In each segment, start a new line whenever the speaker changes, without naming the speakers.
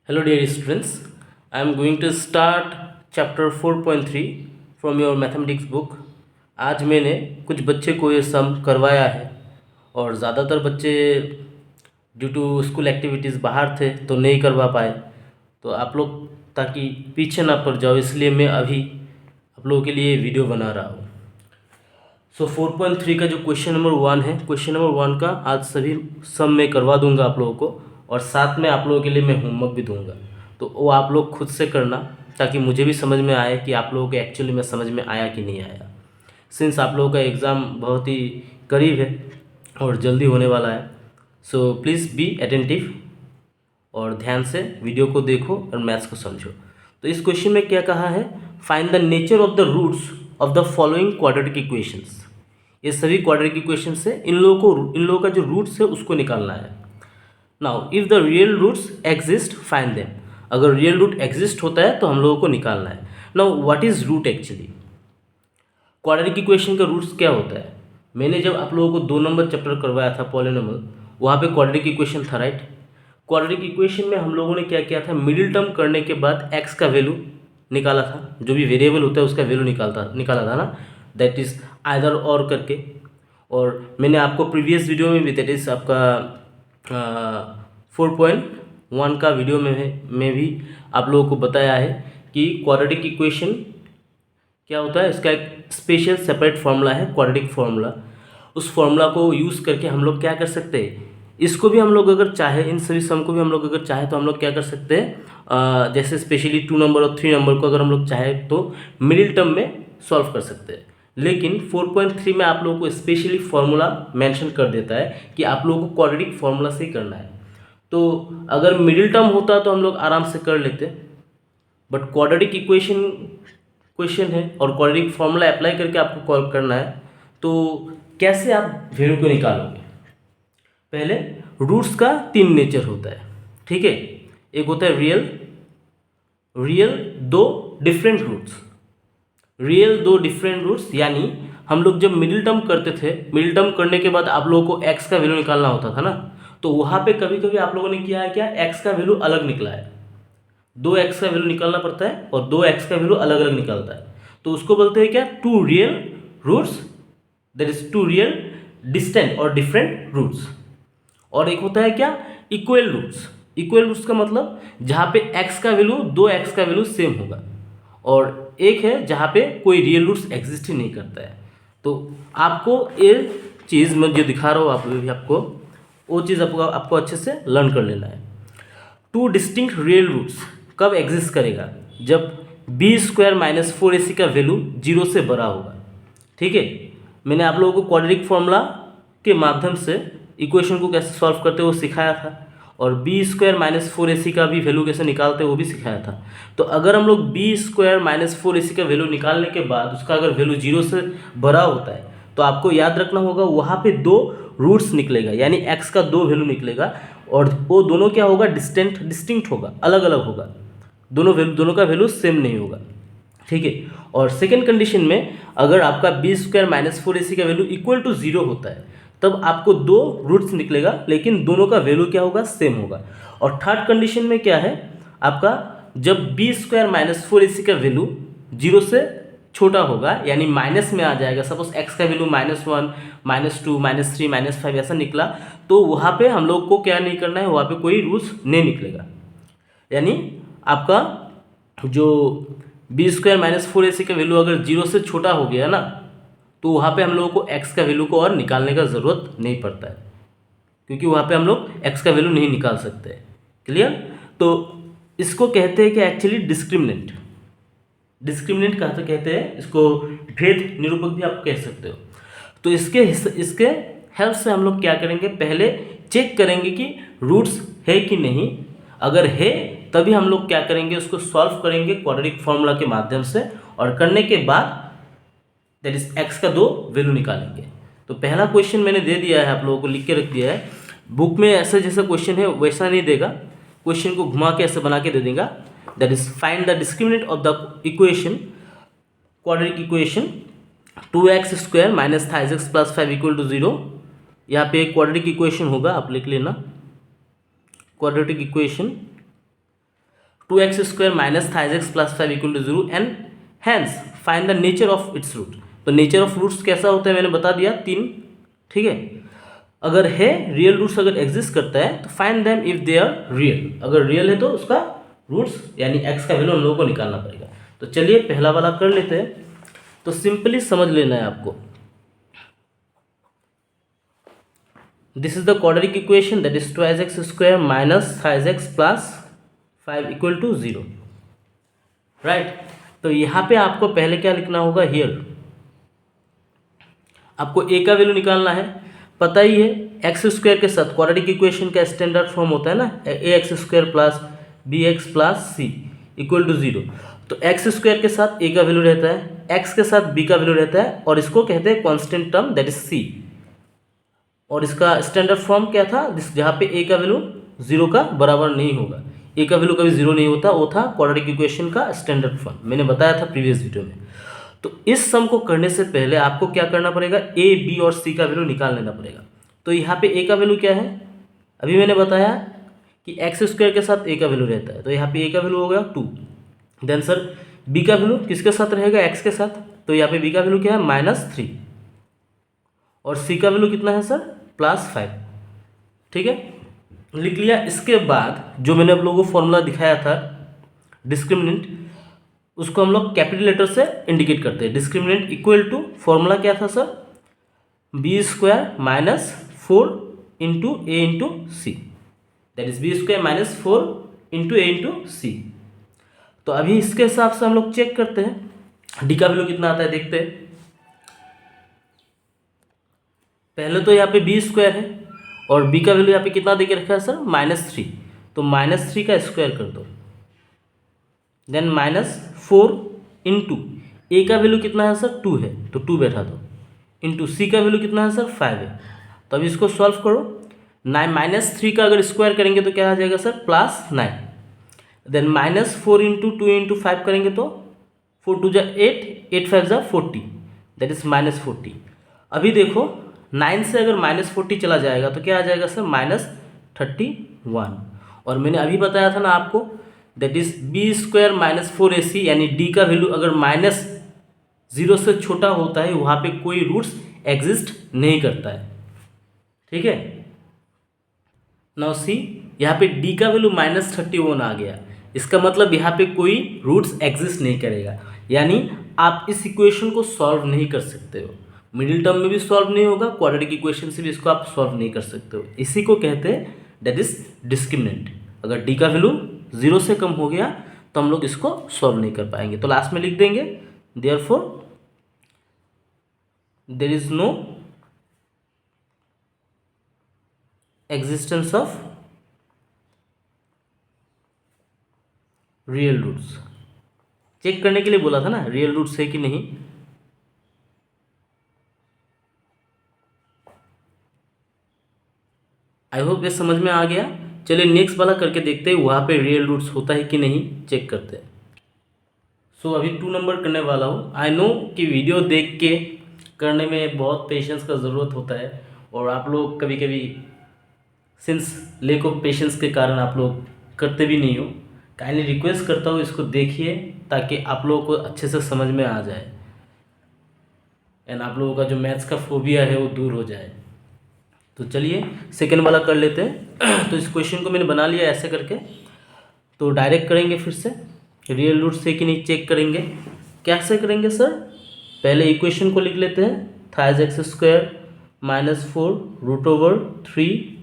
Hello dear students, I am going to start chapter 4.3 from your mathematics book. आज मैंने कुछ बच्चे को ये सम करवाया है और ज़्यादातर बच्चे ड्यू टू स्कूल एक्टिविटीज़ बाहर थे तो नहीं करवा पाए। तो आप लोग ताकि पीछे ना पड़ जाओ इसलिए मैं अभी आप लोगों के लिए वीडियो बना रहा हूँ। सो 4.3 का जो क्वेश्चन नंबर 1 है, क्वेश्चन नंबर 1 का आज सभी सम मैं करवा दूंगा आप लोगों को और साथ में आप लोगों के लिए मैं होमवर्क भी दूंगा। तो वो आप लोग खुद से करना ताकि मुझे भी समझ में आए कि आप लोगों को एक्चुअली में समझ में आया कि नहीं आया। सिंस आप लोगों का एग्ज़ाम बहुत ही करीब है और जल्दी होने वाला है, सो प्लीज़ बी अटेंटिव और ध्यान से वीडियो को देखो और मैथ्स को समझो। तो इस क्वेश्चन में क्या कहा है, find the nature of the roots of the following quadratic equations. ये सभी क्वाड्रेटिक इक्वेशन से इन लोगों का जो रूट्स है उसको निकालना है। Now if the real roots exist find them. अगर रियल रूट एग्जिस्ट होता है तो हम लोगों को निकालना है। Now what is root actually? Quadratic equation का रूट्स क्या होता है? मैंने जब आप लोगों को 2 नंबर चैप्टर करवाया था पॉलिनोमियल, वहाँ पे क्वाड्रेटिक इक्वेशन था, राइट। क्वाड्रेटिक इक्वेशन में हम लोगों ने क्या किया था, मिडिल टर्म करने के बाद एक्स का वैल्यू निकाला था। जो भी वेरिएबल होता है उसका वैल्यू निकाला था ना, दैट इज़ आइदर और करके। और मैंने आपको प्रीवियस वीडियो में भी, दैट इज़ आपका 4.1 का वीडियो में भी आप लोगों को बताया है कि क्वाड्रेटिक इक्वेशन क्या होता है। इसका एक स्पेशल सेपरेट फार्मूला है, क्वाड्रेटिक फार्मूला। उस फार्मूला को यूज़ करके हम लोग क्या कर सकते हैं, इसको भी हम लोग अगर चाहे, इन सभी सम को भी हम लोग अगर चाहे तो हम लोग क्या कर सकते हैं, जैसे स्पेशली 2 नंबर और 3 नंबर को अगर हम लोग चाहे तो मिडिल टर्म में सॉल्व कर सकते हैं। लेकिन 4.3 में आप लोगों को स्पेशली फार्मूला मेंशन कर देता है कि आप लोगों को क्वाड्रेटिक फार्मूला से ही करना है। तो अगर मिडिल टर्म होता तो हम लोग आराम से कर लेते, बट क्वाड्रेटिक इक्वेशन क्वेश्चन है और क्वाड्रेटिक फार्मूला अप्लाई करके आपको कॉल करना है। तो कैसे आप वैल्यू को निकालोगे? पहले रूट्स का 3 नेचर होता है, ठीक है। एक होता है real 2 different roots. Real 2 different roots यानी हम लोग जब मिडिल टर्म करते थे, मिडिल टर्म करने के बाद आप लोगों को एक्स का वैल्यू निकालना होता था ना, तो वहाँ पे कभी कभी आप लोगों ने किया है क्या, एक्स का वैल्यू अलग निकला है। 2x का वैल्यू निकालना पड़ता है और 2x का वैल्यू अलग अलग निकलता है, तो उसको बोलते हैं क्या, 2 real roots, that is 2 real distant और डिफरेंट रूट्स। और एक होता है क्या, इक्वल रूट्स। इक्वल रूट्स का मतलब जहाँ पे x का वैल्यू 2x का वैल्यू सेम होगा, और एक है जहाँ पे कोई रियल रूट्स एग्जिस्ट ही नहीं करता है। तो आपको ये चीज़ मैं जो दिखा रहा हूँ आप भी आपको, वो चीज़ आपको अच्छे से लर्न कर लेना है। 2 डिस्टिंक्ट रियल रूट्स कब एग्जिस्ट करेगा, जब b² - 4ac का वैल्यू 0 से बड़ा होगा, ठीक है। मैंने आप लोगों को क्वाड्रेटिक फार्मूला के माध्यम से इक्वेशन को कैसे सॉल्व करते वो सिखाया था, और b² - 4ac का भी वैल्यू कैसे निकालते वो भी सिखाया था। तो अगर हम लोग b² - 4ac का वैल्यू निकालने के बाद उसका अगर वैल्यू 0 से बड़ा होता है तो आपको याद रखना होगा वहाँ पे 2 रूट्स निकलेगा, यानी x का 2 वैल्यू निकलेगा, और वो दोनों क्या होगा, डिस्टिंक्ट होगा, अलग अलग होगा। दोनों का वैल्यू सेम नहीं होगा, ठीक है। और सेकेंड कंडीशन में अगर आपका b² - 4ac का वैल्यू इक्वल टू 0 होता है तब आपको 2 रूट्स निकलेगा, लेकिन दोनों का वैल्यू क्या होगा, सेम होगा। और थर्ड कंडीशन में क्या है आपका, जब b² - 4ac का वैल्यू 0 से छोटा होगा, यानी माइनस में आ जाएगा। सपोज x का वैल्यू -1 -2 -3 -5 ऐसा निकला, तो वहाँ पे हम लोग को क्या नहीं करना है, वहाँ पे कोई रूल्स नहीं निकलेगा। यानी आपका जो b² - 4ac का वैल्यू अगर 0 से छोटा हो गया ना, तो वहाँ पे हम लोगों को x का वैल्यू को और निकालने का ज़रूरत नहीं पड़ता है, क्योंकि वहाँ पे हम लोग x का वैल्यू नहीं निकाल सकते। क्लियर? तो इसको कहते हैं कि एक्चुअली डिस्क्रिमिनेंट कहते हैं इसको, भेद निरूपक भी आप कह सकते हो। तो इसके हेल्प से हम लोग क्या करेंगे, पहले चेक करेंगे कि रूट्स है कि नहीं। अगर है तभी हम लोग क्या करेंगे, उसको सॉल्व करेंगे क्वाड्रेटिक फार्मूला के माध्यम से, और करने के बाद दैट इज x का 2 वैल्यू निकालेंगे। तो पहला क्वेश्चन मैंने दे दिया है, आप लोगों को लिख के रख दिया है। बुक में ऐसा जैसा क्वेश्चन है वैसा नहीं देगा, क्वेश्चन को घुमा के ऐसे बना के दे देगा। That is find the discriminant of the equation, quadratic equation 2x² - 3x + 5 = 0। यहाँ पे क्वाड्रेटिक इक्वेशन होगा, आप लिख लेना। Quadratic equation 2x square minus thrice x plus 5 equal to 0 and hence find the nature of its root. तो nature of roots कैसा होता है मैंने बता दिया 3, ठीक है। अगर है रियल रूट्स अगर एग्जिस्ट करता है तो find them if they are real, अगर रियल है तो उसका रूट्स यानी x का वैल्यू हम लोगों को निकालना पड़ेगा। तो चलिए पहला वाला कर लेते हैं। तो सिंपली समझ लेना है आपको, this is the quadratic equation that is 2x square minus 5x plus 5 equal to 0, right. तो यहाँ पे आपको पहले क्या लिखना होगा, हियर आपको a का वैल्यू निकालना है। पता ही है एक्स स्क्वायर के साथ क्वाड्रेटिक इक्वेशन का स्टैंडर्ड फॉर्म होता है ना, ax square plus bx plus c equal to 0। तो एक्स स्क्वायर के साथ a का वैल्यू रहता है, x के साथ b का वैल्यू रहता है, और इसको कहते हैं constant term that is c। और इसका स्टैंडर्ड फॉर्म क्या था, जहाँ पे a का वैल्यू 0 का बराबर नहीं होगा, a का वैल्यू कभी 0 नहीं होता, वो था क्वाड्रेटिक इक्वेशन का स्टैंडर्ड फॉर्म, मैंने बताया था प्रीवियस वीडियो में। तो इस सम को करने से पहले आपको क्या करना पड़ेगा, a b और c का वैल्यू निकाल लेना पड़ेगा। तो यहाँ पे a का वैल्यू क्या है, अभी मैंने बताया कि एक्स स्क्वायर के साथ a का वैल्यू रहता है, तो यहाँ पे a का वैल्यू हो गया 2। देन सर b का वैल्यू किसके साथ रहेगा, x के साथ, तो यहाँ पे b का वैल्यू क्या है -3, और c का वैल्यू कितना है सर +5, ठीक है, लिख लिया। इसके बाद जो मैंने आप लोगों को फॉर्मूला दिखाया था डिस्क्रिमिनेंट, उसको हम लोग कैपिटल लेटर से इंडिकेट करते हैं। डिस्क्रिमिनेंट इक्वल टू फॉर्मूला क्या था sir, B square minus 4 into A into C, that is B square minus 4 into A into C. तो अभी इसके हिसाब से हम लोग चेक करते हैं डी का वैल्यू कितना आता है, देखते हैं। पहले तो यहाँ पे बी स्क्वायर है और बी का वैल्यू यहाँ पे कितना देके रखा है सर -3, तो -3 का स्क्वायर कर दो, देन -4 इंटू ए का वैल्यू कितना है सर 2 है, तो 2 बैठा दो, इंटू सी का वैल्यू कितना है सर 5 है। तो अब इसको सॉल्व करो, -3 का अगर स्क्वायर करेंगे तो क्या आ जाएगा सर +9, देन -4 इंटू 2 इंटू 5 करेंगे तो 4 2 जा 8, 8 5 जा 40, दैट इज -40। अभी देखो 9 से अगर -40 चला जाएगा तो क्या आ जाएगा सर -31, और मैंने अभी बताया था ना आपको that is B square -4ac, यानी डी का वैल्यू अगर -0 से छोटा होता है वहाँ पे कोई रूट्स एग्जिस्ट नहीं करता है, ठीक है। नाउ सी यहाँ पे डी का वैल्यू -31 आ गया, इसका मतलब यहाँ पे कोई रूट्स एग्जिस्ट नहीं करेगा, यानी आप इस इक्वेशन को सॉल्व नहीं कर सकते हो, मिडिल टर्म में भी सॉल्व नहीं होगा, क्वाड्रेटिक इक्वेशन से भी इसको आप सॉल्व नहीं कर सकते हो। इसी को कहते हैं दैट इज डिस्क्रिमिनेंट। अगर डी का वैल्यू 0 से कम हो गया तो हम लोग इसको सॉल्व नहीं कर पाएंगे, तो लास्ट में लिख देंगे therefore there is no existence of real roots. Check करने के लिए बोला था ना रियल रूट्स है कि नहीं। आई होप ये समझ में आ गया। चलिए नेक्स्ट वाला करके देखते हैं वहाँ पे रियल रूट्स होता है कि नहीं, चेक करते हैं। सो अभी 2 नंबर करने वाला हूँ। आई नो कि वीडियो देख के करने में बहुत पेशेंस का ज़रूरत होता है, और आप लोग कभी कभी सिंस लैक ऑफ पेशेंस के कारण आप लोग करते भी नहीं हो। काइंडली रिक्वेस्ट करता हूँ इसको देखिए ताकि आप लोगों को अच्छे से समझ में आ जाए एंड आप लोगों का जो मैथ्स का फोबिया है वो दूर हो जाए। तो चलिए सेकेंड वाला कर लेते हैं। तो इस क्वेश्चन को मैंने बना लिया ऐसे करके, तो डायरेक्ट करेंगे फिर से रियल रूट से कि नहीं चेक करेंगे। कैसे करेंगे सर, पहले इक्वेशन को लिख लेते हैं, thrice x square -4√3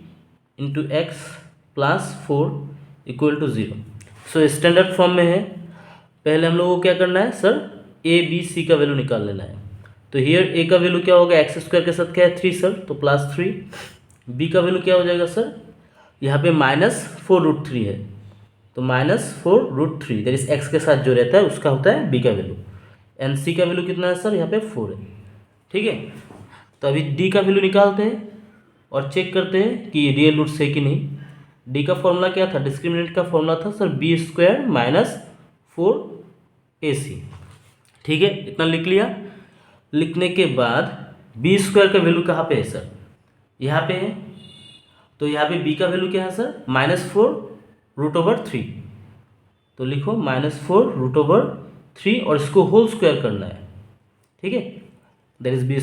into x plus 4 equal to 0। So standard form में है। पहले हम लोगों को क्या करना है सर, ए बी सी का वैल्यू निकाल लेना है। तो हियर ए का वैल्यू क्या होगा, एक्स स्क्वायर के साथ क्या है 3 सर, तो +3। बी का वैल्यू क्या हो जाएगा सर, यहाँ पे -4√3 है, तो -4√3 दैट इज एक्स के साथ जो रहता है उसका होता है बी का वैल्यू। एंड सी का वैल्यू कितना है सर, यहाँ पे 4 है, ठीक है। तो अभी डी का वैल्यू निकालते हैं और चेक करते हैं कि रियल रूट्स है कि नहीं। डी का फॉर्मूला क्या था, डिस्क्रिमिनेंट का फॉर्मूला था सर बी स्क्वायर -4ac, ठीक है। इतना लिख लिया। लिखने के बाद बी स्क्वायर का वैल्यू कहाँ पे है सर, यहाँ पे है, तो यहाँ पे बी का वैल्यू क्या है सर -4√3, तो लिखो -4√3 और इसको होल स्क्वायर करना है, ठीक है। दैट इज b²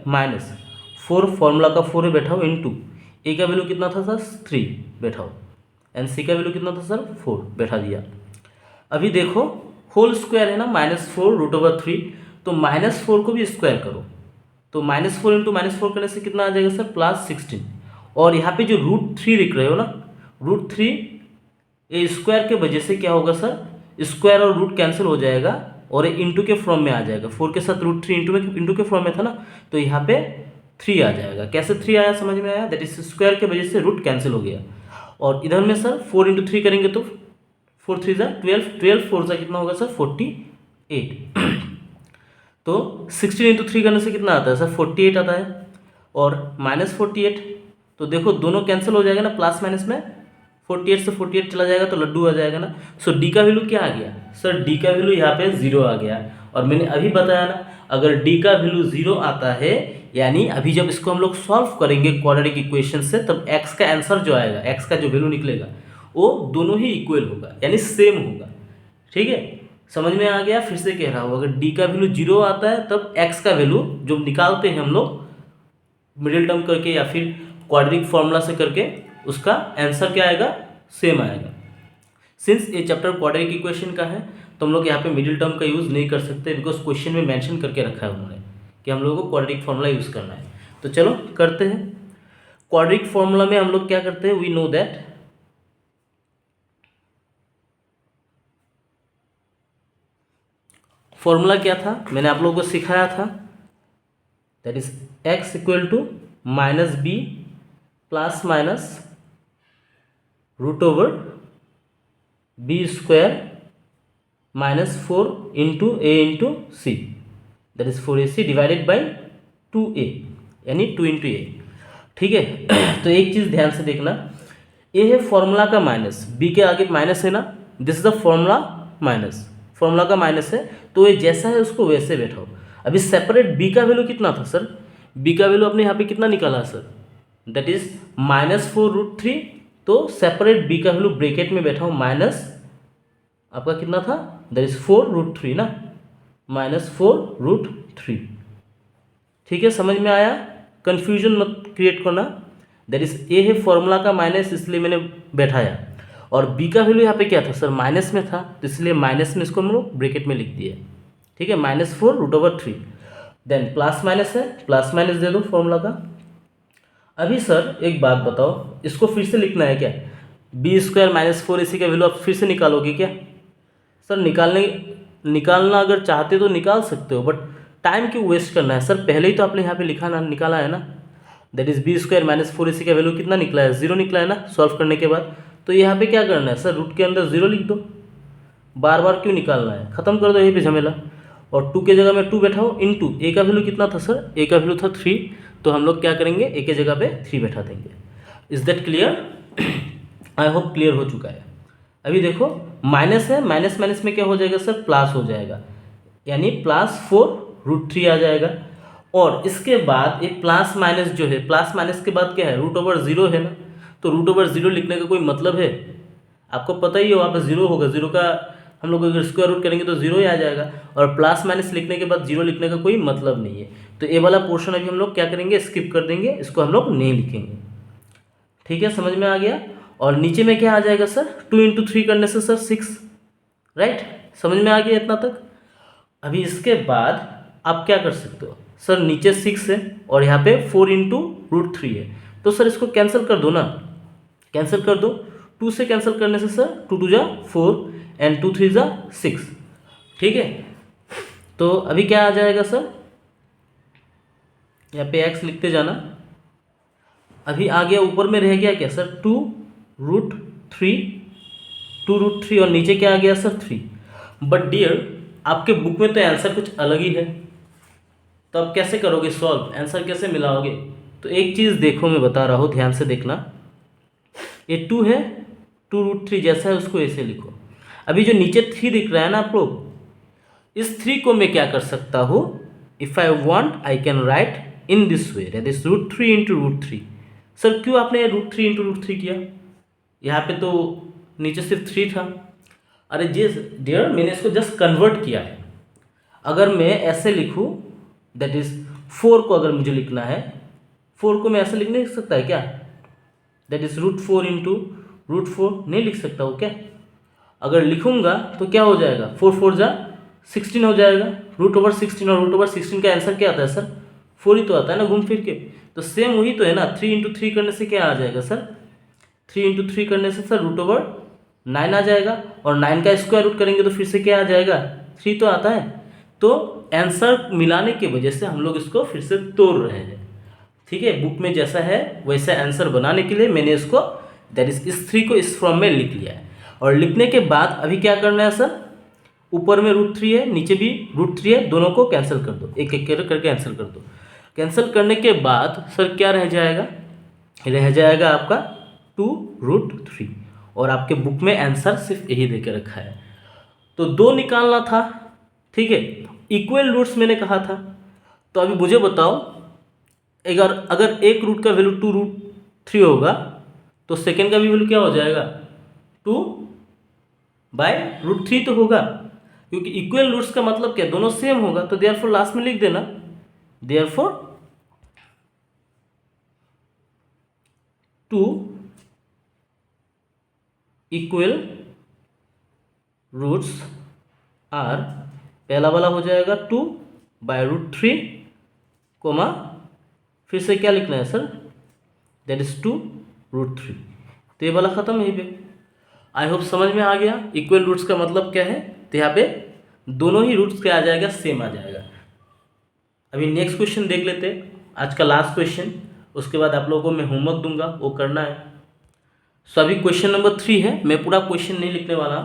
-4 फॉर्मूला का 4 है बैठाओ इंटू ए का वैल्यू कितना था सर 3 बैठाओ एंड सी का वैल्यू कितना था सर 4 बैठा दिया। अभी देखो होल स्क्वायर है ना -4√3, तो -4 को भी स्क्वायर करो, तो -4 इंटू -4 करने से कितना आ जाएगा सर +16। और यहाँ पे जो √3 लिख रहे हो ना, √3 ए स्क्वायर के वजह से क्या होगा सर, स्क्वायर और रूट कैंसिल हो जाएगा और ये इंटू के फॉर्म में आ जाएगा। 4 के साथ √3 इंटू के फॉर्म में था ना, तो यहाँ पे 3 आ जाएगा। कैसे 3 आया समझ में आया, दैट इज स्क्वायर के वजह से रूट कैंसिल हो गया। और इधर में सर 4 इंटू 3 करेंगे तो 4 3 12, 12 4 सा कितना होगा सर 48। तो 16 इंटू 3 करने से कितना आता है सर 48 आता है और -48, तो देखो दोनों कैंसिल हो जाएगा ना प्लस माइनस में, 48 से 48 चला जाएगा तो लड्डू आ जाएगा ना। सो डी का वैल्यू क्या आ गया सर, डी का वैल्यू यहाँ पे 0 आ गया। और मैंने अभी बताया ना, अगर डी का वैल्यू 0 आता है यानी अभी जब इसको हम लोग सॉल्व करेंगे क्वाड्रेटिक इक्वेशन से, तब एक्स का आंसर जो आएगा, एक्स का जो वैल्यू निकलेगा वो दोनों ही इक्वल होगा यानी सेम होगा, ठीक है। समझ में आ गया, फिर से कह रहा हूँ, अगर डी का वैल्यू 0 आता है तब एक्स का वैल्यू जो निकालते हैं हम लोग मिडिल टर्म करके या फिर क्वाड्रेटिक फॉर्मूला से करके, उसका आंसर क्या आएगा सेम आएगा। सिंस ये चैप्टर क्वाड्रेटिक इक्वेशन का है तो हम लोग यहाँ पे मिडिल टर्म का यूज़ नहीं कर सकते, बिकॉज क्वेश्चन में मेंशन करके रखा है उन्होंने कि हम लोगों को क्वाड्रेटिक फॉर्मूला यूज़ करना है। तो चलो करते हैं। क्वाड्रेटिक फॉर्मूला में हम लोग क्या करते हैं, वी नो दैट फॉर्मूला क्या था, मैंने आप लोगों को सिखाया था, that is x equal to -b plus minus √b² -4 into a into C, that is 4ac divided by 2a यानी 2 इंटू ए, ठीक है। तो एक चीज़ ध्यान से देखना, ए है फॉर्मूला का माइनस, बी के आगे माइनस है ना, this is the formula minus, formula का माइनस है तो ये जैसा है उसको वैसे बैठाओ। अभी सेपरेट बी का वैल्यू कितना था सर, बी का वैल्यू आपने यहाँ पे कितना निकाला सर, दैट इज -4√3, तो सेपरेट बी का वैल्यू ब्रैकेट में बैठाओ माइनस आपका कितना था, दैट इज 4√3 ना, -4√3, ठीक है। समझ में आया, कंफ्यूजन मत क्रिएट करना। दैट इज ए है फॉर्मूला का माइनस, इसलिए मैंने बैठाया, और बी का वैल्यू यहाँ पे क्या था सर माइनस में था, तो इसलिए माइनस में इसको हम लोग ब्रैकेट में लिख दिए, ठीक है, -4√3। देन प्लस माइनस है, प्लस माइनस दे दो फॉर्मूला का। अभी सर एक बात बताओ, इसको फिर से लिखना है क्या, b² -4ac का वैल्यू आप फिर से निकालोगे क्या सर, निकालना अगर चाहते तो निकाल सकते हो, बट टाइम क्यों वेस्ट करना है सर, पहले ही तो आपने यहाँ पे लिखा ना, निकाला है ना, दैट इज b² -4ac का वैल्यू कितना निकला है 0 निकला है ना सॉल्व करने के बाद। तो यहाँ पे क्या करना है सर, रूट के अंदर 0 लिख दो, बार बार क्यों निकालना है, खत्म कर दो यहीं पे झमेला। और 2 के जगह में 2 बैठाओ इंटू ए का वैल्यू कितना था सर, ए का वैल्यू था 3, तो हम लोग क्या करेंगे ए के जगह पे 3 बैठा देंगे। Is that clear, I hope clear हो चुका है। अभी देखो माइनस है, माइनस माइनस में क्या हो जाएगा सर प्लस हो जाएगा, यानी +4√3 आ जाएगा। और इसके बाद एक प्लस माइनस जो है, प्लस माइनस के बाद क्या है √0 है ना, तो √0 लिखने का कोई मतलब है, आपको पता ही है वहाँ पर 0 होगा, 0 का हम लोग अगर स्क्वायर रूट करेंगे तो 0 ही आ जाएगा, और प्लस माइनस लिखने के बाद 0 लिखने का कोई मतलब नहीं है। तो ये वाला पोर्शन अभी हम लोग क्या करेंगे, स्किप कर देंगे, इसको हम लोग नहीं लिखेंगे, ठीक है, समझ में आ गया। और नीचे में क्या आ जाएगा सर, 2 इंटू 3 करने से सर 6, राइट, समझ में आ गया इतना तक। अभी इसके बाद आप क्या कर सकते हो सर, नीचे 6 है और यहाँ पे 4 इंटू √3 है, तो सर इसको कैंसिल कर दो ना, कैंसिल कर दो, 2 से कैंसिल करने से सर 2 2 जा 4 एंड 2 3 जा 6, ठीक है। तो अभी क्या आ जाएगा सर, यहाँ पे x लिखते जाना। अभी आ गया, ऊपर में रह गया क्या सर 2√3 और नीचे क्या आ गया सर 3। बट डियर आपके बुक में तो आंसर कुछ अलग ही है, तो आप कैसे करोगे सॉल्व, आंसर कैसे मिलाओगे। तो एक चीज़ देखो, मैं बता रहा हूँ, ध्यान से देखना, ये 2 है, 2√3 जैसा है उसको ऐसे लिखो। अभी जो नीचे 3 दिख रहा है ना आप लोग, इस 3 को मैं क्या कर सकता हूँ, if I want I can write in this way, that is √3 into √3। Sir क्यों आपने √3 इंटू √3 किया, यहाँ पे तो नीचे सिर्फ 3 था, अरे जी डियर, मैंने इसको जस्ट कन्वर्ट किया है। अगर मैं ऐसे लिखूँ, दैट इज 4 को अगर मुझे लिखना है, 4 को मैं ऐसे लिख नहीं सकता है क्या? दैट इज √4 इंटू √4 नहीं लिख सकता हूँ क्या? अगर लिखूंगा तो क्या हो जाएगा, 4 जा 16 हो जाएगा। √16 और √16 का आंसर क्या आता है सर? 4 ही तो आता है ना घूम फिर के। तो सेम वही तो है ना, 3 इंटू 3 करने से क्या आ जाएगा सर? 3 इंटू 3 करने से सर √9 आ जाएगा, और 9 का स्क्वायर रूट करेंगे तो फिर से क्या आ जाएगा? 3 तो आता है। तो आंसर मिलाने की वजह से हम लोग इसको फिर से तोड़ रहे हैं। ठीक है, बुक में जैसा है वैसा आंसर बनाने के लिए मैंने इसको दैट इज इस 3 को इस फॉर्म में लिख लिया है। और लिखने के बाद अभी क्या करना है सर? ऊपर में √3 है, नीचे भी √3 है, दोनों को कैंसिल कर दो, एक एक करके कैंसिल कर दो। कैंसिल करने के बाद सर क्या रह जाएगा? रह जाएगा आपका 2√3, और आपके बुक में आंसर सिर्फ यही दे के रखा है। तो 2 निकालना था, ठीक है, इक्वल रूट्स मैंने कहा था। तो अभी मुझे बताओ, अगर एक रूट का वैल्यू 2√3 होगा तो सेकेंड का भी वैल्यू क्या हो जाएगा? 2/√3 तो होगा, क्योंकि इक्वल रूट्स का मतलब क्या, दोनों सेम होगा। तो देयरफॉर लास्ट में लिख देना, देयरफॉर 2 इक्वल रूट्स आर, पहला वाला हो जाएगा 2/√3, कोमा फिर से क्या लिखना है सर? That is 2√3। तो ये वाला खत्म यहीं पे। आई होप समझ में आ गया इक्वल रूट्स का मतलब क्या है। तो यहाँ पे दोनों ही रूट्स क्या आ जाएगा? सेम आ जाएगा। अभी नेक्स्ट क्वेश्चन देख लेते हैं, आज का लास्ट क्वेश्चन। उसके बाद आप लोगों को मैं होमवर्क दूंगा, वो करना है। सो अभी क्वेश्चन नंबर 3 है, मैं पूरा क्वेश्चन नहीं लिखने वाला।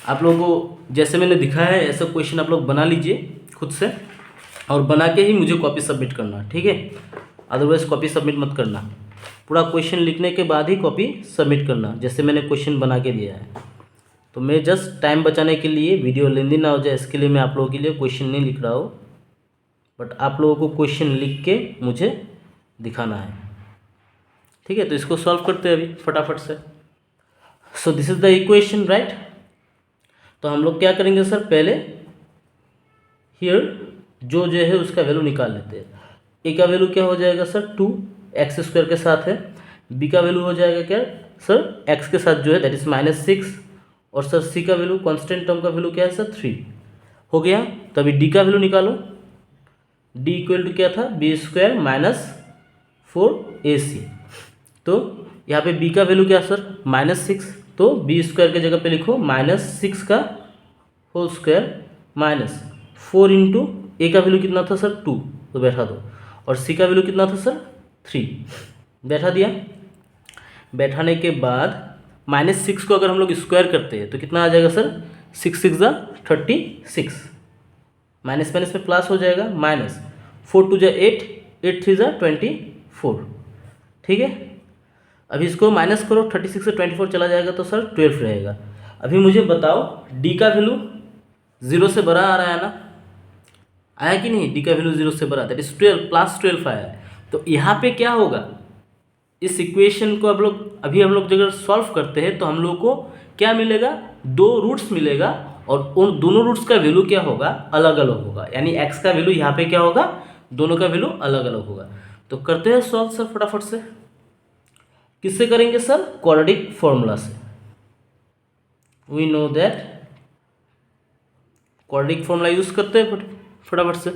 आप लोगों को जैसे मैंने दिखाया है ऐसा क्वेश्चन आप लोग बना लीजिए खुद से, और बना के ही मुझे कॉपी सबमिट करना, ठीक है? अदरवाइज कॉपी सबमिट मत करना, पूरा क्वेश्चन लिखने के बाद ही कॉपी सबमिट करना, जैसे मैंने क्वेश्चन बना के दिया है। तो मैं जस्ट टाइम बचाने के लिए, वीडियो लेंदी ना हो जाए इसके लिए मैं आप लोगों के लिए क्वेश्चन नहीं लिख रहा हूँ, बट आप लोगों को क्वेश्चन लिख के मुझे दिखाना है, ठीक है? तो इसको सॉल्व करते हैं अभी फटाफट से। So this is the equation, right? तो हम लोग क्या करेंगे सर, पहले हियर जो है उसका वैल्यू निकाल लेते हैं। ए का वैल्यू क्या हो जाएगा सर? 2x² के साथ है। बी का वैल्यू हो जाएगा क्या सर? x के साथ जो है दैट इज -6, और सर सी का वैल्यू कांस्टेंट टर्म का वैल्यू क्या है सर? 3 हो गया। तो अभी डी का वैल्यू निकालो। डी इक्वल टू क्या था? b² -4ac। तो यहाँ पे b का वैल्यू क्या सर? -6, तो b² के जगह पे लिखो -6 का होल स्क्वायर -4 इंटू ए का वैल्यू कितना था सर? 2, तो बैठा दो, और सी का वैल्यू कितना था सर? 3, बैठा दिया। बैठाने के बाद -6 को अगर हम लोग स्क्वायर करते हैं तो कितना आ जाएगा सर? 6 6 जा 36, माइनस माइनस में प्लस हो जाएगा, -4 2 जा 8, 8 3 जा 24, ठीक है? अभी इसको माइनस करो, 36 से 24 चला जाएगा तो सर 12 रहेगा। अभी मुझे बताओ डी का वैल्यू 0 से बड़ा आ रहा है ना, आया कि नहीं? डी का वैल्यू 0 से बड़ा, दैट इज 12 +12 आया है। तो यहाँ पे क्या होगा, इस इक्वेशन को अभी हम लोग अगर सॉल्व करते हैं तो हम लोग को क्या मिलेगा? 2 रूट्स मिलेगा, और उन दोनों रूट्स का वैल्यू क्या होगा? अलग अलग होगा। यानी x का वैल्यू यहाँ पे क्या होगा? दोनों का वैल्यू अलग अलग होगा। तो करते हैं सॉल्व सर फटाफट से। किससे करेंगे सर? क्वाड्रेटिक फॉर्मूला से। We know that quadratic formula use करते हैं फटाफट से,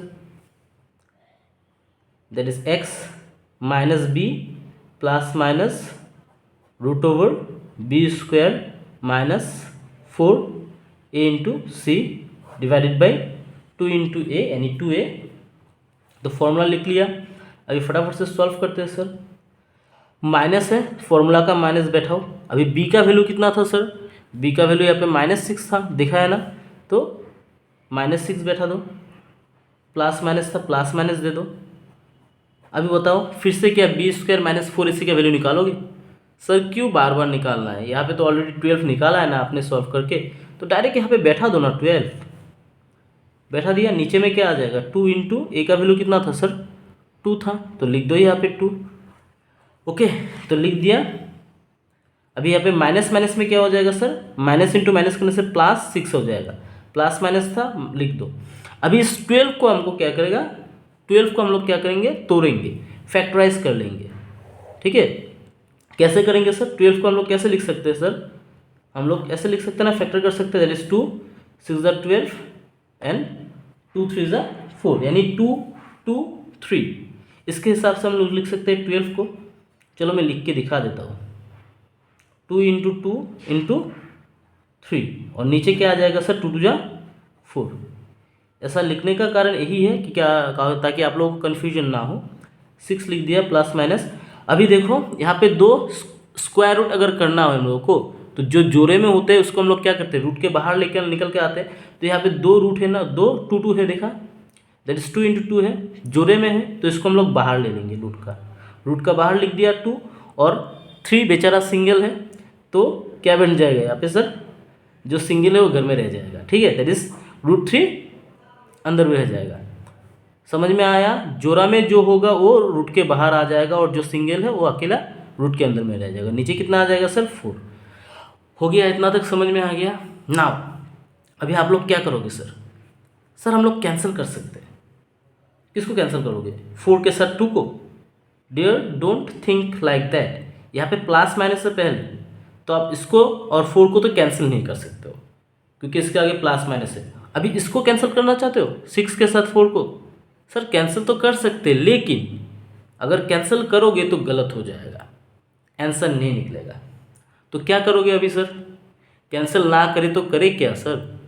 that is x minus B plus minus √b² -4a into C divided by 2 into A, यानी 2a। तो फॉर्मूला लिख लिया। अभी फटाफट से सॉल्व करते हैं सर। माइनस है, फॉर्मूला का माइनस बैठाओ। अभी b का वैल्यू कितना था सर? b का वैल्यू यहाँ पे -6 था, दिखा है ना? तो -6 बैठा दो, प्लस माइनस था, प्लस माइनस दे दो। अभी बताओ फिर से क्या b² -4ac का वैल्यू निकालोगे? सर क्यों बार बार निकालना है? यहाँ पे तो ऑलरेडी 12 निकाला है ना आपने सॉल्व करके, तो डायरेक्ट यहाँ पे बैठा दो ना, 12 बैठा दिया। नीचे में क्या आ जाएगा? 2 इंटू ए का वैल्यू कितना था सर? 2 था, तो लिख दो यहाँ पे 2। ओके, तो लिख दिया। अभी यहाँ पे माइनस माइनस में क्या हो जाएगा सर, माइनस इंटू माइनस करने से प्लस 6 हो जाएगा, प्लस माइनस था लिख दो। अभी इस 12 को हमको क्या करेगा, 12 को हम लोग क्या करेंगे, तोड़ेंगे, फैक्टराइज कर लेंगे। ठीक है, कैसे करेंगे सर, 12 को हम लोग कैसे लिख सकते हैं सर, हम लोग ऐसे लिख सकते हैं ना, फैक्टर कर सकते हैं, दैट इज 2 6 12 एंड 2 3 4, यानी 2 2 3। इसके हिसाब से हम लोग लिख सकते हैं 12 को। चलो मैं लिख के दिखा देता हूँ, 2 इंटू 2 इंटू 3, और नीचे क्या आ जाएगा सर, 2 2 4। ऐसा लिखने का कारण यही है कि क्या, ताकि आप लोगों को कन्फ्यूजन ना हो। 6 लिख दिया प्लस माइनस। अभी देखो यहाँ पे 2 स्क्वायर रूट अगर करना हो हम लोगों को, तो जो जोड़े में होते हैं उसको हम लोग क्या करते हैं, रूट के बाहर लेकर निकल के आते हैं। तो यहाँ पे 2 रूट है ना, 2 2 2 है, देखा, दैट इज 2 इंटू 2 है, जोड़े में है, तो इसको हम लोग बाहर ले लेंगे, रूट का बाहर लिख दिया 2, और 3 बेचारा सिंगल है, तो क्या बन जाएगा यहाँ पे सर, जो सिंगल है वो घर में रह जाएगा। ठीक है, दैट इज √3 अंदर में रह जाएगा। समझ में आया, जोड़ा में जो होगा वो रूट के बाहर आ जाएगा, और जो सिंगल है वो अकेला रूट के अंदर में रह जाएगा। नीचे कितना आ जाएगा सर, 4 हो गया। इतना तक समझ में आ गया। नाउ अभी आप लोग क्या करोगे सर, हम लोग कैंसिल कर सकते हैं। किसको कैंसिल करोगे, 4 के साथ 2 को। Dear don't think like that, यहाँ पे प्लस माइनस से पहले, तो आप इसको और 4 को तो कैंसिल नहीं कर सकते हो, क्योंकि इसके आगे प्लस माइनस है। अभी इसको कैंसिल करना चाहते हो, 6 के साथ 4 को, सर कैंसिल तो कर सकते, लेकिन अगर कैंसिल करोगे तो गलत हो जाएगा, आंसर नहीं निकलेगा। तो क्या करोगे अभी सर, कैंसिल ना करे तो करे क्या सर,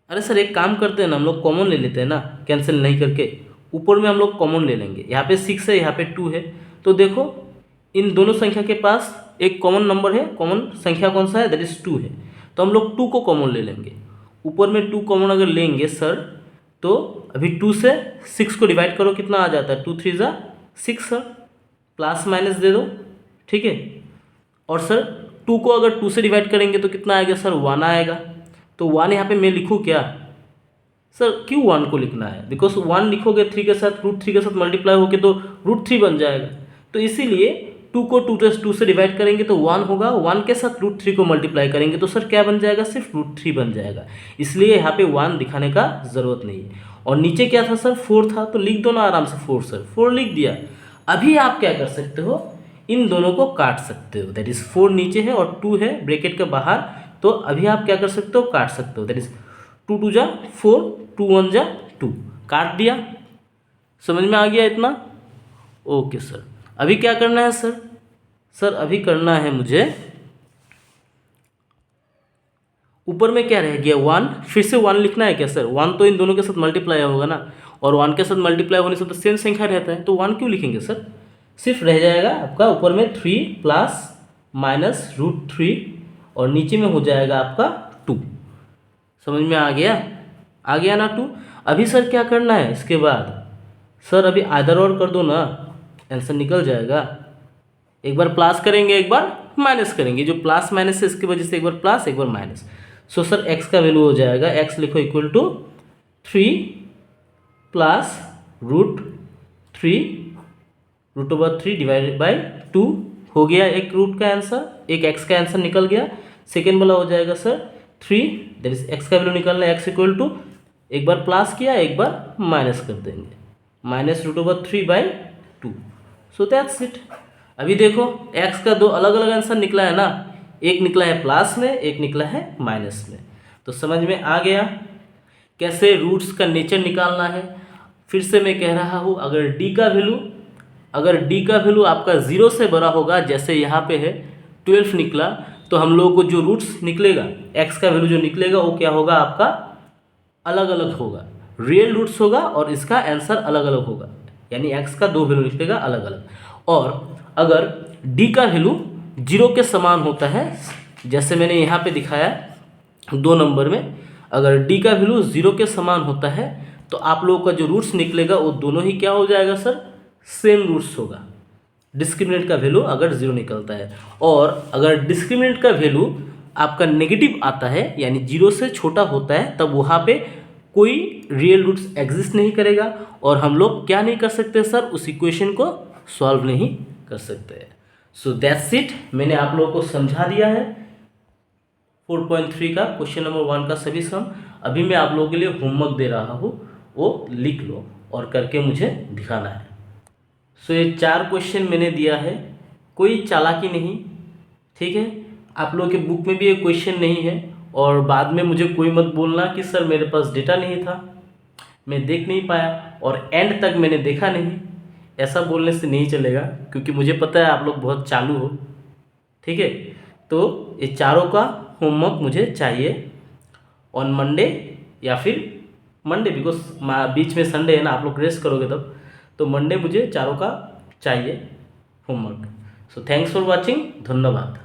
अरे सर एक काम करते हैं ना, हम लोग कॉमन ले लेते हैं ना, कैंसिल नहीं करके ऊपर में हम लोग कॉमन ले लेंगे। यहाँ पे 6 है, यहाँ पे 2 है, तो देखो इन दोनों संख्या के पास एक कॉमन नंबर है, कॉमन संख्या कौन सा है, दैट इज 2 है, तो हम लोग 2 को कॉमन ले लेंगे। ऊपर में 2 कॉमन अगर लेंगे सर, तो अभी 2 से 6 को डिवाइड करो, कितना आ जाता है, 2 3 6 सर, प्लस माइनस दे दो। ठीक है, और सर 2 को अगर 2 से डिवाइड करेंगे तो कितना आएगा सर, 1 आएगा। तो 1 यहाँ पे मैं लिखूँ क्या सर, क्यों 1 को लिखना है, बिकॉज 1 लिखोगे 3 के साथ, √3 के साथ मल्टीप्लाई होके तो √3 बन जाएगा, तो इसीलिए 2 को 2 से डिवाइड करेंगे तो 1 होगा, 1 के साथ √3 को मल्टीप्लाई करेंगे तो सर क्या बन जाएगा, सिर्फ √3 बन जाएगा, इसलिए यहाँ पे 1 दिखाने का ज़रूरत नहीं है। और नीचे क्या था सर, 4 था, तो लिख दो ना आराम से 4 सर, 4 लिख दिया। अभी आप क्या कर सकते हो, इन दोनों को काट सकते हो, दैट इज़ 4 नीचे है और 2 है ब्रैकेट के बाहर, तो अभी आप क्या कर सकते हो, काट सकते हो, दैट इज 2 2 4, 2 1 2, काट दिया। समझ में आ गया इतना, ओके सर। अभी क्या करना है सर, अभी करना है मुझे, ऊपर में क्या रह गया 1, फिर से 1 लिखना है क्या सर, 1 तो इन दोनों के साथ मल्टीप्लाई होगा ना, और 1 के साथ मल्टीप्लाई होने से तो सेम संख्या रहता है, तो 1 क्यों लिखेंगे सर, सिर्फ रह जाएगा आपका ऊपर में 3 प्लस माइनस √3, और नीचे में हो जाएगा आपका 2। समझ में आ गया ना 2। अभी सर क्या करना है इसके बाद, सर अभी आइदर और कर दो ना, आंसर निकल जाएगा। एक बार प्लस करेंगे, एक बार माइनस करेंगे, जो प्लस माइनस है इसकी वजह से एक बार प्लस एक बार माइनस। सो सर x का वैल्यू हो जाएगा, x लिखो equal to 3 plus √3 divided by 2 हो गया, एक रूट का आंसर, एक x का आंसर निकल गया। सेकेंड वाला हो जाएगा सर 3, दैट इज x का वैल्यू निकालना है, x इक्वल टू एक बार प्लस किया एक बार माइनस कर देंगे, माइनस √3/2। So that's it. अभी देखो x का 2 अलग अलग आंसर निकला है ना, एक निकला है प्लस में, एक निकला है माइनस में। तो समझ में आ गया कैसे रूट्स का नेचर निकालना है। फिर से मैं कह रहा हूँ, अगर d का वैल्यू आपका 0 से बड़ा होगा, जैसे यहाँ पे है 12 निकला, तो हम लोगों को जो रूट्स निकलेगा, x का वैल्यू जो निकलेगा वो क्या होगा आपका, अलग अलग होगा, रियल रूट्स होगा, और इसका आंसर अलग अलग होगा, यानी x का 2 वैल्यू निकलेगा अलग अलग। और अगर d का वैल्यू 0 के समान होता है, जैसे मैंने यहाँ पे दिखाया 2 नंबर में, अगर d का वैल्यू 0 के समान होता है तो आप लोगों का जो रूट्स निकलेगा वो दोनों ही क्या हो जाएगा सर, सेम रूट्स होगा। डिस्क्रिमिनेंट का वैल्यू अगर 0 निकलता है, और अगर डिस्क्रिमिनेंट का वैल्यू आपका नेगेटिव आता है, यानी 0 से छोटा होता है, तब वहाँ पे कोई रियल रूट्स एग्जिस्ट नहीं करेगा, और हम लोग क्या नहीं कर सकते सर, उस इक्वेशन को सॉल्व नहीं कर सकते हैं। सो दैट्स इट, मैंने आप लोगों को समझा दिया है 4.3 का क्वेश्चन नंबर 1 का सभी सम। अभी मैं आप लोगों के लिए होमवर्क दे रहा हूँ, वो लिख लो और करके मुझे दिखाना है। सो ये 4 क्वेश्चन मैंने दिया है, कोई चालाकी नहीं, ठीक है। आप लोगों के बुक में भी ये क्वेश्चन नहीं है और बाद में मुझे कोई मत बोलना कि सर मेरे पास डेटा नहीं था, मैं देख नहीं पाया और एंड तक मैंने देखा नहीं, ऐसा बोलने से नहीं चलेगा, क्योंकि मुझे पता है आप लोग बहुत चालू हो, ठीक है। तो ये चारों का होमवर्क मुझे चाहिए ऑन मंडे या फिर मंडे, बिकॉज बीच में संडे है ना, आप लोग रेस्ट करोगे तब, तो मंडे मुझे चारों का चाहिए homework. So thanks for watching, धन्यवाद।